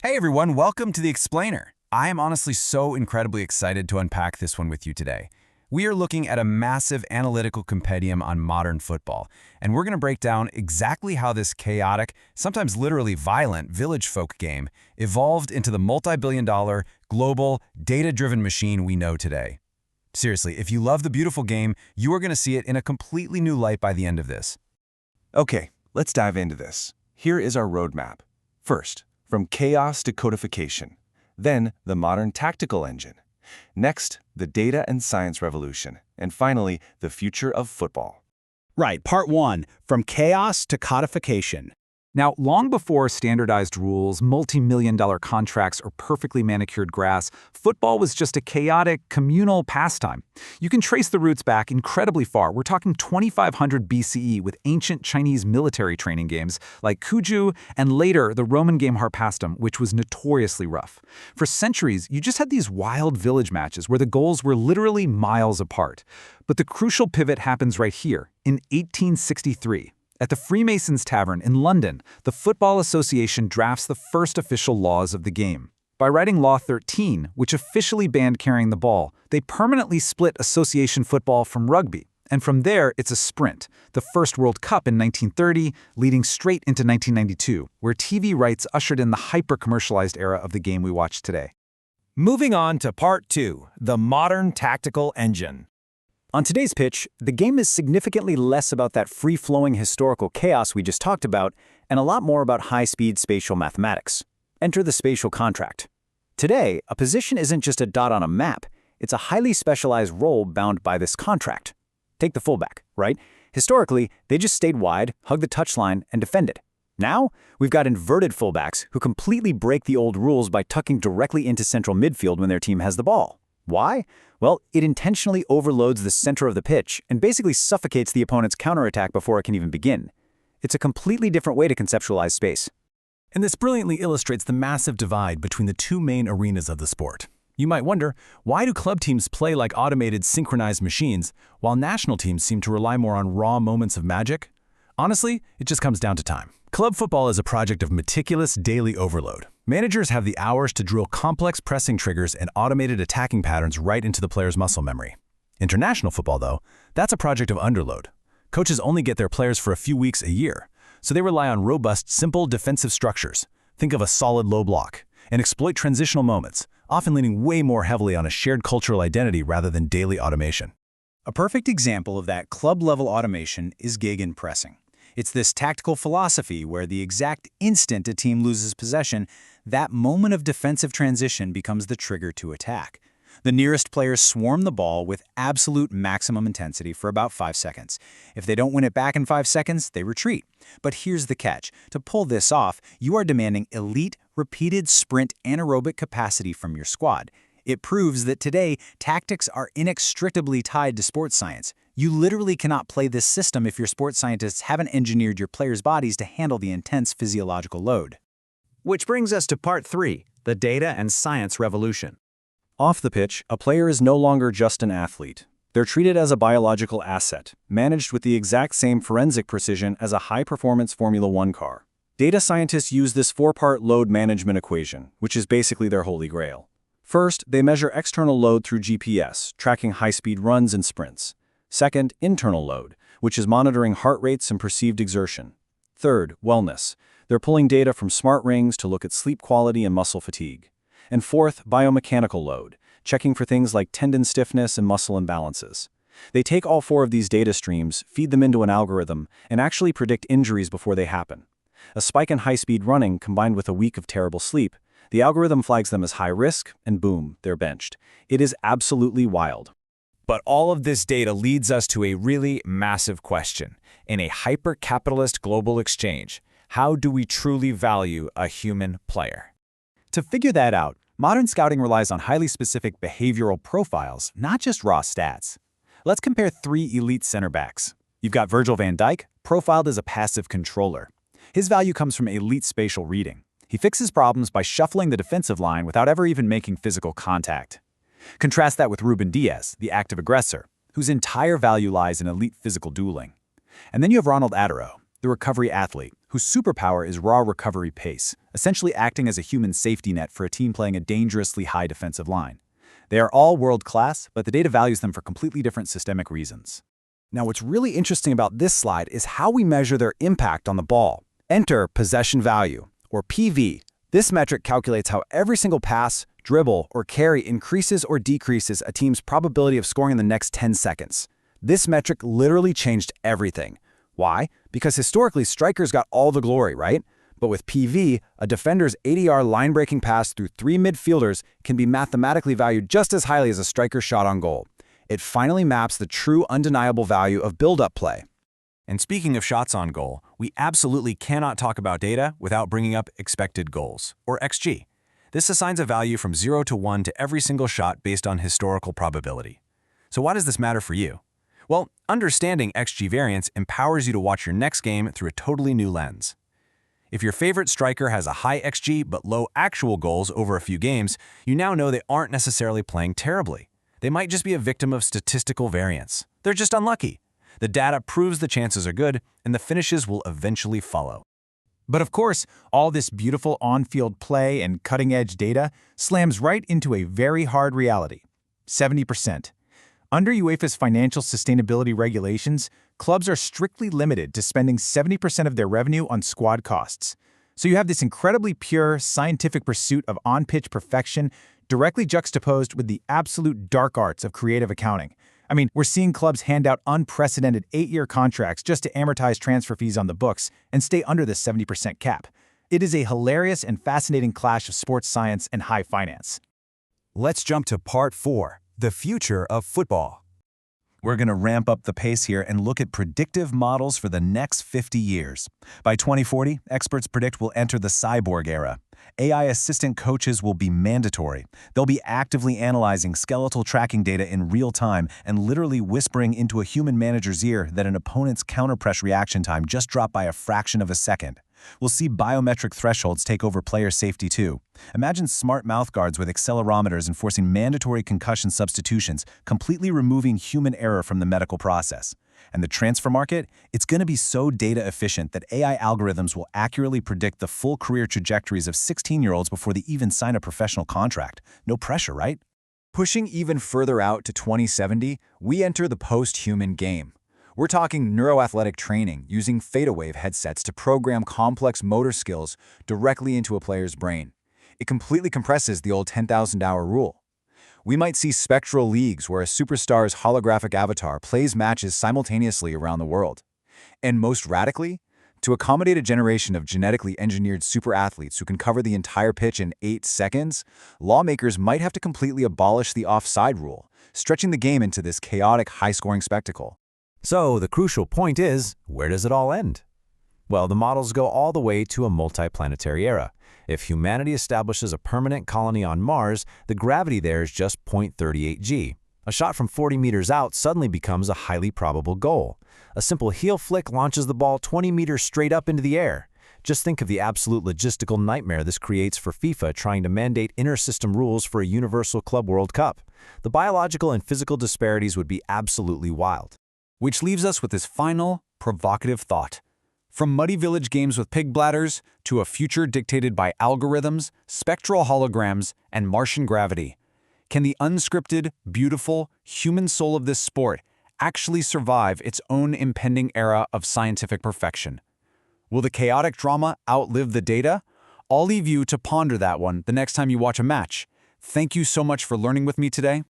Hey everyone, welcome to The Explainer. I am honestly so incredibly excited to unpack this one with you today. We are looking at a massive analytical compendium on modern football, and we're going to break down exactly how this chaotic, sometimes literally violent, village folk game evolved into the multi-billion-dollar, global, data-driven machine we know today. Seriously, if you love the beautiful game, you are going to see it in a completely new light by the end of this. Okay, let's dive into this. Here is our roadmap. First, from chaos to codification. Then, the modern tactical engine. Next, the data and science revolution. And finally, the future of football. Right, part one, from chaos to codification. Now, long before standardized rules, multi-million-dollar contracts, or perfectly manicured grass, football was just a chaotic, communal pastime. You can trace the roots back incredibly far. We're talking 2500 BCE with ancient Chinese military training games like Cuju, and later the Roman game Harpastum, which was notoriously rough. For centuries, you just had these wild village matches where the goals were literally miles apart. But the crucial pivot happens right here, in 1863. At the Freemasons Tavern in London, the Football Association drafts the first official laws of the game. By writing Law 13, which officially banned carrying the ball, they permanently split association football from rugby. And from there, it's a sprint, the first World Cup in 1930, leading straight into 1992, where TV rights ushered in the hyper-commercialized era of the game we watch today. Moving on to part two, the modern tactical engine. On today's pitch, the game is significantly less about that free-flowing historical chaos we just talked about, and a lot more about high-speed spatial mathematics. Enter the spatial contract. Today, a position isn't just a dot on a map, it's a highly specialized role bound by this contract. Take the fullback, right? Historically, they just stayed wide, hugged the touchline, and defended. Now, we've got inverted fullbacks who completely break the old rules by tucking directly into central midfield when their team has the ball. Why? Well, it intentionally overloads the center of the pitch and basically suffocates the opponent's counterattack before it can even begin. It's a completely different way to conceptualize space. And this brilliantly illustrates the massive divide between the two main arenas of the sport. You might wonder, why do club teams play like automated, synchronized machines, while national teams seem to rely more on raw moments of magic? Honestly, it just comes down to time. Club football is a project of meticulous daily overload. Managers have the hours to drill complex pressing triggers and automated attacking patterns right into the player's muscle memory. International football, though, that's a project of underload. Coaches only get their players for a few weeks a year, so they rely on robust, simple defensive structures. Think of a solid low block, and exploit transitional moments, often leaning way more heavily on a shared cultural identity rather than daily automation. A perfect example of that club-level automation is gegenpressing. It's this tactical philosophy where the exact instant a team loses possession, that moment of defensive transition becomes the trigger to attack. The nearest players swarm the ball with absolute maximum intensity for about 5 seconds. If they don't win it back in 5 seconds, they retreat. But here's the catch. To pull this off, you are demanding elite, repeated sprint anaerobic capacity from your squad. It proves that today, tactics are inextricably tied to sports science. You literally cannot play this system if your sports scientists haven't engineered your players' bodies to handle the intense physiological load. Which brings us to part three, the data and science revolution. Off the pitch, a player is no longer just an athlete. They're treated as a biological asset, managed with the exact same forensic precision as a high-performance Formula One car. Data scientists use this four-part load management equation, which is basically their holy grail. First, they measure external load through GPS, tracking high-speed runs and sprints. Second, internal load, which is monitoring heart rates and perceived exertion. Third, wellness. They're pulling data from smart rings to look at sleep quality and muscle fatigue. And fourth, biomechanical load, checking for things like tendon stiffness and muscle imbalances. They take all four of these data streams, feed them into an algorithm, and actually predict injuries before they happen. A spike in high-speed running combined with a week of terrible sleep, the algorithm flags them as high risk, and boom, they're benched. It is absolutely wild. But all of this data leads us to a really massive question. In a hyper-capitalist global exchange, how do we truly value a human player? To figure that out, modern scouting relies on highly specific behavioral profiles, not just raw stats. Let's compare three elite center backs. You've got Virgil van Dijk, profiled as a passive controller. His value comes from elite spatial reading. He fixes problems by shuffling the defensive line without ever even making physical contact. Contrast that with Ruben Diaz, the active aggressor, whose entire value lies in elite physical dueling. And then you have Ronald Adaro, the recovery athlete, whose superpower is raw recovery pace, essentially acting as a human safety net for a team playing a dangerously high defensive line. They are all world-class, but the data values them for completely different systemic reasons. Now, what's really interesting about this slide is how we measure their impact on the ball. Enter possession value, or PV. This metric calculates how every single pass, dribble, or carry increases or decreases a team's probability of scoring in the next 10 seconds. This metric literally changed everything. Why? Because historically, strikers got all the glory, right? But with PV, a defender's 80-yard line-breaking pass through 3 midfielders can be mathematically valued just as highly as a striker's shot on goal. It finally maps the true undeniable value of build-up play. And speaking of shots on goal, we absolutely cannot talk about data without bringing up expected goals, or XG. This assigns a value from 0 to 1 to every single shot based on historical probability. So why does this matter for you? Well, understanding XG variance empowers you to watch your next game through a totally new lens. If your favorite striker has a high XG but low actual goals over a few games, you now know they aren't necessarily playing terribly. They might just be a victim of statistical variance. They're just unlucky. The data proves the chances are good, and the finishes will eventually follow. But of course, all this beautiful on-field play and cutting-edge data slams right into a very hard reality: 70%. Under UEFA's financial sustainability regulations, clubs are strictly limited to spending 70% of their revenue on squad costs. So you have this incredibly pure, scientific pursuit of on-pitch perfection directly juxtaposed with the absolute dark arts of creative accounting. I mean, we're seeing clubs hand out unprecedented 8-year contracts just to amortize transfer fees on the books and stay under the 70% cap. It is a hilarious and fascinating clash of sports science and high finance. Let's jump to part 4, the future of football. We're going to ramp up the pace here and look at predictive models for the next 50 years. By 2040, experts predict we'll enter the cyborg era. AI assistant coaches will be mandatory. They'll be actively analyzing skeletal tracking data in real time and literally whispering into a human manager's ear that an opponent's counterpress reaction time just dropped by a fraction of a second. We'll see biometric thresholds take over player safety too. Imagine smart mouthguards with accelerometers enforcing mandatory concussion substitutions, completely removing human error from the medical process. And the transfer market? It's going to be so data efficient that AI algorithms will accurately predict the full career trajectories of 16-year-olds before they even sign a professional contract. No pressure, right? Pushing even further out to 2070, we enter the post-human game. We're talking neuroathletic training using theta-wave headsets to program complex motor skills directly into a player's brain. It completely compresses the old 10,000-hour rule. We might see spectral leagues where a superstar's holographic avatar plays matches simultaneously around the world. And most radically, to accommodate a generation of genetically engineered super athletes who can cover the entire pitch in 8 seconds, lawmakers might have to completely abolish the offside rule, stretching the game into this chaotic, high-scoring spectacle. So the crucial point is, where does it all end? Well, the models go all the way to a multiplanetary era. If humanity establishes a permanent colony on Mars, the gravity there is just 0.38 g. A shot from 40 meters out suddenly becomes a highly probable goal. A simple heel flick launches the ball 20 meters straight up into the air. Just think of the absolute logistical nightmare this creates for FIFA trying to mandate inter-system rules for a universal Club World Cup. The biological and physical disparities would be absolutely wild. Which leaves us with this final, provocative thought. From muddy village games with pig bladders to a future dictated by algorithms, spectral holograms, and Martian gravity, can the unscripted, beautiful, human soul of this sport actually survive its own impending era of scientific perfection? Will the chaotic drama outlive the data? I'll leave you to ponder that one the next time you watch a match. Thank you so much for learning with me today.